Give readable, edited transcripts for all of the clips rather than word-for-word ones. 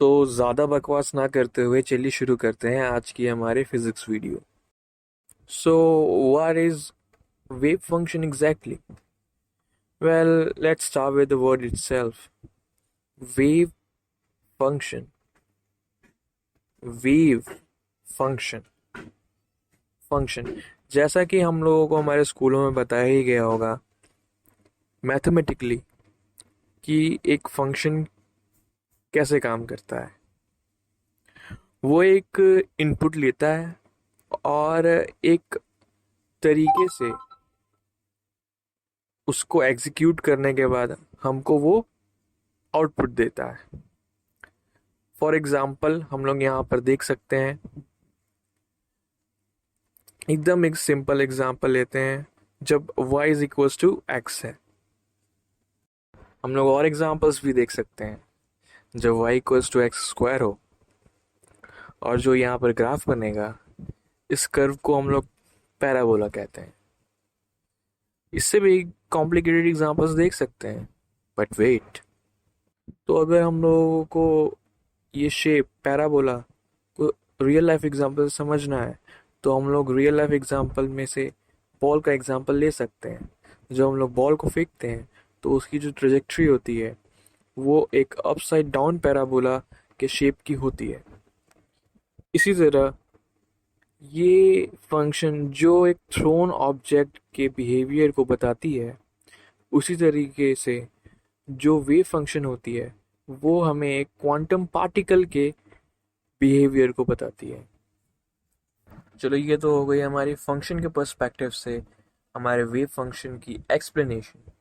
तो ज़्यादा बकवास ना करते हुए चलिए शुरू करते हैं आज की हमारी physics video. So what is wave function exactly? Well, let's start with the word itself. Wave function, wave function, function जैसा कि हम लोगों को हमारे स्कूलों में बताया ही गया होगा मैथमेटिकली कि एक फंक्शन कैसे काम करता है। वो एक इनपुट लेता है और एक तरीके से उसको एग्जीक्यूट करने के बाद हमको वो आउटपुट देता है। फॉर एग्जाम्पल हम लोग यहाँ पर देख सकते हैं, एकदम एक सिंपल एग्जाम्पल लेते हैं। जब y is equals to x है, हम लोग और एग्जाम्पल्स भी देख सकते हैं। जब y equals to x square हो और जो यहाँ पर ग्राफ बनेगा, इस कर्व को हम लोग पैराबोला कहते हैं। इससे भी कॉम्प्लिकेटेड एग्जाम्पल्स देख सकते हैं। बट वेट, तो अगर हम लोगों को ये शेप पैराबोला को रियल लाइफ एग्जांपल समझना है तो हम लोग रियल लाइफ एग्जांपल में से बॉल का एग्जांपल ले सकते हैं। जब हम लोग बॉल को फेंकते हैं तो उसकी जो ट्रेजेक्ट्री होती है वो एक अपसाइड डाउन पैराबोला के शेप की होती है। इसी तरह ये फंक्शन जो एक थ्रोन ऑब्जेक्ट के बिहेवियर को बताती है, उसी तरीके से जो वेव फंक्शन होती है वो हमें एक क्वांटम पार्टिकल के बिहेवियर को बताती है। चलो, ये तो हो गई हमारी फंक्शन के पर्सपेक्टिव से हमारे वेव फंक्शन की एक्सप्लेनेशन।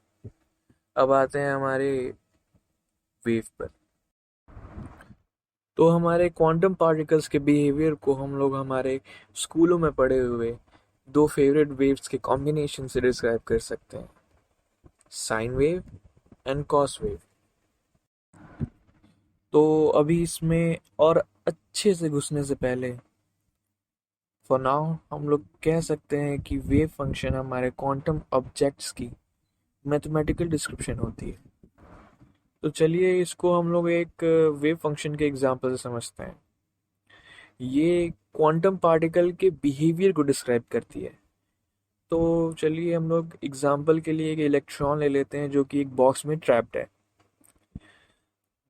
अब आते हैं हमारे वेव पर। तो हमारे क्वांटम पार्टिकल्स के बिहेवियर को हम लोग हमारे स्कूलों में पढ़े हुए दो फेवरेट वेव्स के कॉम्बिनेशन से डिस्क्राइब कर सकते हैं, sine wave and cos wave. तो अभी इसमें और अच्छे से घुसने से पहले फॉर नाउ हम लोग कह सकते हैं कि वेव फंक्शन हमारे क्वांटम ऑब्जेक्ट्स की मैथमेटिकल डिस्क्रिप्शन होती है। तो चलिए इसको हम लोग एक वेव फंक्शन के एग्जांपल से समझते हैं। ये क्वांटम पार्टिकल के बिहेवियर को डिस्क्राइब करती है। तो चलिए हम लोग एग्जांपल के लिए एक इलेक्ट्रॉन ले लेते हैं जो कि एक बॉक्स में ट्रैप्ड है,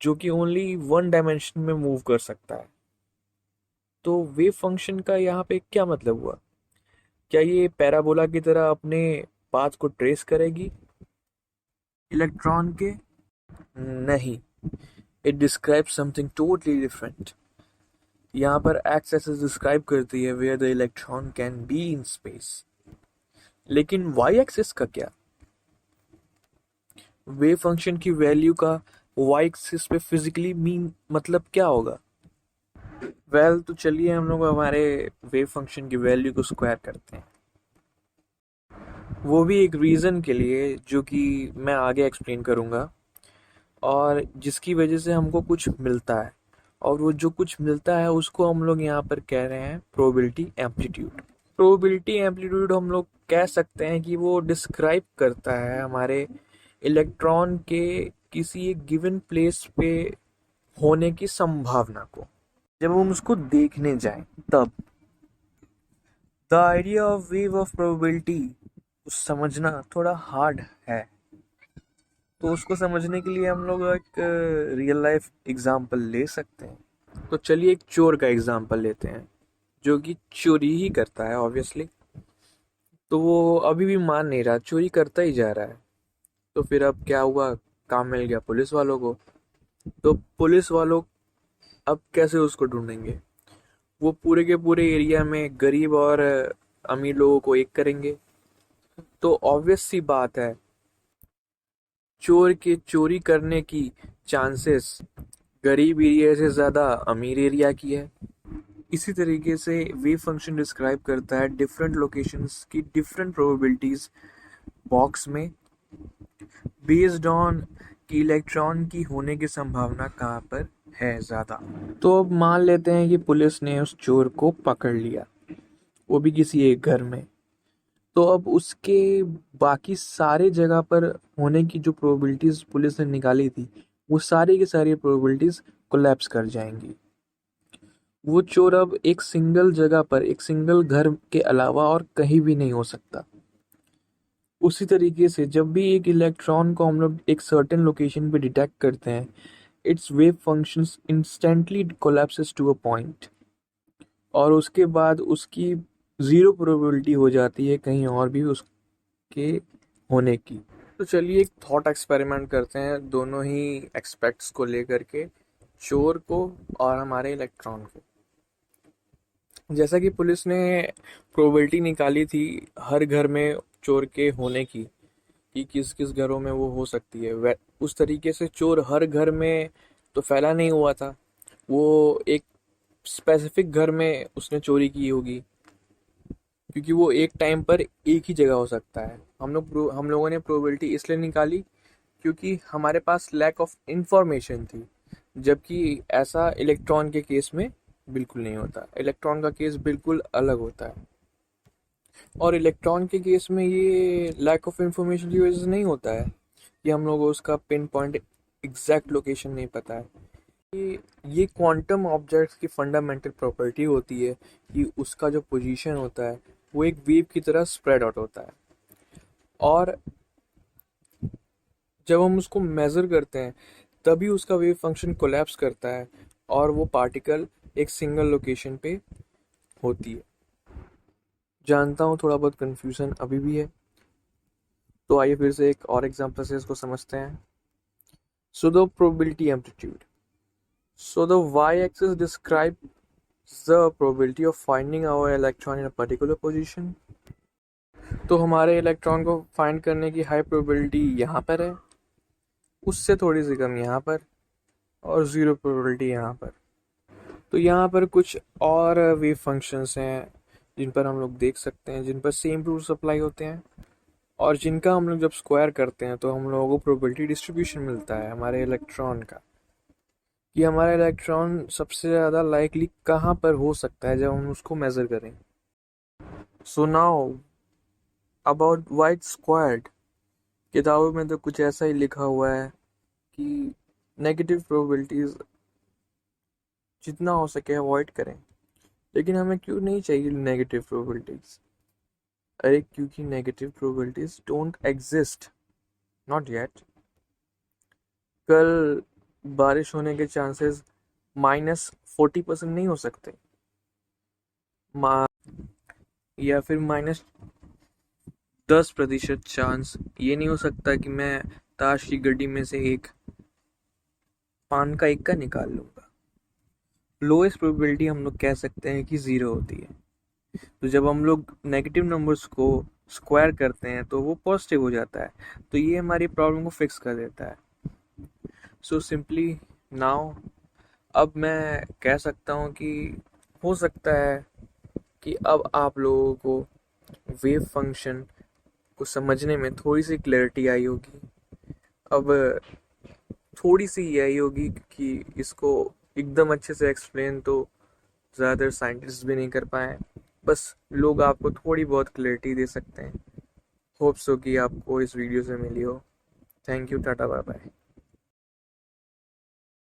जो कि ओनली वन डायमेंशन में मूव कर सकता है। तो वेव फंक्शन का यहाँ पे क्या मतलब हुआ? क्या ये पैराबोला की तरह अपने पाथ को ट्रेस करेगी इलेक्ट्रॉन के? नहीं, it describe something totally different. यहाँ पर एक्स एक्सिस डिस्क्राइब करती है where the electron can be in space. लेकिन वाई एक्सिस का क्या? वेव फंक्शन की वैल्यू का वाई एक्सिस पे फिजिकली मीन मतलब क्या होगा? वेल, तो चलिए हम लोग हमारे वेव फंक्शन की वैल्यू को स्क्वायर करते हैं, वो भी एक रीज़न के लिए जो कि मैं आगे एक्सप्लेन करूँगा, और जिसकी वजह से हमको कुछ मिलता है। और वो जो कुछ मिलता है उसको हम लोग यहाँ पर कह रहे हैं प्रोबेबिलिटी एम्पलीट्यूड। प्रोबेबिलिटी एम्पलीट्यूड हम लोग कह सकते हैं कि वो डिस्क्राइब करता है हमारे इलेक्ट्रॉन के किसी एक गिवन प्लेस पे होने की संभावना को, जब हम उसको देखने जाएं तब। The idea of wave of probability समझना थोड़ा हार्ड है, तो उसको समझने के लिए हम लोग एक रियल लाइफ एग्जांपल ले सकते हैं। तो चलिए एक चोर का एग्जांपल लेते हैं जो कि चोरी ही करता है ऑब्वियसली। तो वो अभी भी मान नहीं रहा, चोरी करता ही जा रहा है। तो फिर अब क्या हुआ, काम मिल गया पुलिस वालों को। तो पुलिस वालों अब कैसे उसको ढूंढेंगे? वो पूरे के पूरे एरिया में गरीब और अमीर लोगों को एक करेंगे। तो ऑब्वियस सी बात है, चोर के चोरी करने की चांसेस गरीब एरिया से ज़्यादा अमीर एरिया की है। इसी तरीके से वेव फंक्शन डिस्क्राइब करता है डिफरेंट लोकेशंस की डिफरेंट प्रोबेबिलिटीज बॉक्स में, बेस्ड ऑन कि इलेक्ट्रॉन की होने की संभावना कहाँ पर है ज़्यादा। तो अब मान लेते हैं कि पुलिस ने उस चोर को पकड़ लिया, वो भी किसी एक घर में। तो अब उसके बाकी सारे जगह पर होने की जो प्रोबेबिलिटीज पुलिस ने निकाली थी, वो सारी की सारी प्रोबेबिलिटीज कोलैप्स कर जाएंगी। वो चोर अब एक सिंगल जगह पर, एक सिंगल घर के अलावा और कहीं भी नहीं हो सकता। उसी तरीके से जब भी एक इलेक्ट्रॉन को हम लोग एक सर्टेन लोकेशन पे डिटेक्ट करते हैं, it's wave functions instantly collapses to a point, और उसके बाद उसकी ज़ीरो प्रोबेबिलिटी हो जाती है कहीं और भी उसके होने की। तो चलिए एक थॉट एक्सपेरिमेंट करते हैं दोनों ही एक्सपेक्ट्स को लेकर के, चोर को और हमारे इलेक्ट्रॉन को। जैसा कि पुलिस ने प्रोबेबिलिटी निकाली थी हर घर में चोर के होने की, कि किस किस घरों में वो हो सकती है, वै उस तरीके से चोर हर घर में तो फैला नहीं हुआ था। वो एक स्पेसिफिक घर में उसने चोरी की होगी, क्योंकि वो एक टाइम पर एक ही जगह हो सकता है। हम लोगों ने प्रोबेबिलिटी इसलिए निकाली क्योंकि हमारे पास लैक ऑफ इंफॉर्मेशन थी, जबकि ऐसा इलेक्ट्रॉन के केस में बिल्कुल नहीं होता। इलेक्ट्रॉन का केस बिल्कुल अलग होता है, और इलेक्ट्रॉन के केस में ये लैक ऑफ इंफॉर्मेशन की वजह से नहीं होता है कि हम लोगों को उसका पिन पॉइंट एग्जैक्ट लोकेशन नहीं पता है। ये क्वांटम ऑब्जेक्ट्स की फंडामेंटल प्रॉपर्टी होती है कि उसका जो पोजीशन होता है वो एक वेव की तरह स्प्रेड आउट होता है, और जब हम उसको मेज़र करते हैं तभी उसका वेव फंक्शन कोलैप्स करता है और वो पार्टिकल एक सिंगल लोकेशन पे होती है। जानता हूँ थोड़ा बहुत कन्फ्यूज़न अभी भी है, तो आइए फिर से एक और एग्जांपल से इसको समझते हैं। So the probability amplitude, so the y-axis describes the probability of finding our electron in a particular position। तो हमारे इलेक्ट्रॉन को फाइंड करने की हाई प्रोबेबिलिटी यहाँ पर है, उससे थोड़ी सी कम यहाँ पर, और ज़ीरो प्रोबेबिलिटी यहाँ पर। तो यहाँ पर कुछ और वेव फंक्शंस हैं जिन पर हम लोग देख सकते हैं, जिन पर सेम रूल्स अप्लाई होते हैं, और जिनका हम लोग जब स्क्वायर करते हैं तो हम लोगों को प्रोबेबिलिटी डिस्ट्रीब्यूशन मिलता है हमारे इलेक्ट्रॉन का, कि हमारा इलेक्ट्रॉन सबसे ज़्यादा लाइकली कहाँ पर हो सकता है जब हम उसको मेज़र करें। So now about white squared, किताबों में तो कुछ ऐसा ही लिखा हुआ है कि नेगेटिव प्रोबेबिलिटीज़ जितना हो सके अवॉइड करें, लेकिन हमें क्यों नहीं चाहिए नेगेटिव प्रोबेबिलिटीज़? अरे क्योंकि negative probabilities don't exist, not yet. कल बारिश होने के चांसेस -40% नहीं हो सकते, या फिर -10% चांस ये नहीं हो सकता कि मैं ताश की गड्डी में से एक पान का इक्का निकाल लूँगा। लोएस्ट प्रोबेबिलिटी हम लोग कह सकते हैं कि 0 होती है। तो जब हम लोग नेगेटिव नंबर्स को स्क्वायर करते हैं तो वो पॉजिटिव हो जाता है, तो ये हमारी प्रॉब्लम को फिक्स कर देता है। सो सिंपली नाउ अब मैं कह सकता हूँ कि हो सकता है कि अब आप लोगों को वेव फंक्शन को समझने में थोड़ी सी क्लैरिटी आई होगी। अब थोड़ी सी ये आई होगी कि इसको एकदम अच्छे से एक्सप्लेन तो ज़्यादातर साइंटिस्ट भी नहीं कर पाए, बस लोग आपको थोड़ी बहुत क्लैरिटी दे सकते हैं। होप सो कि आपको इस वीडियो से मिली हो। Thank you, tata, bye bye.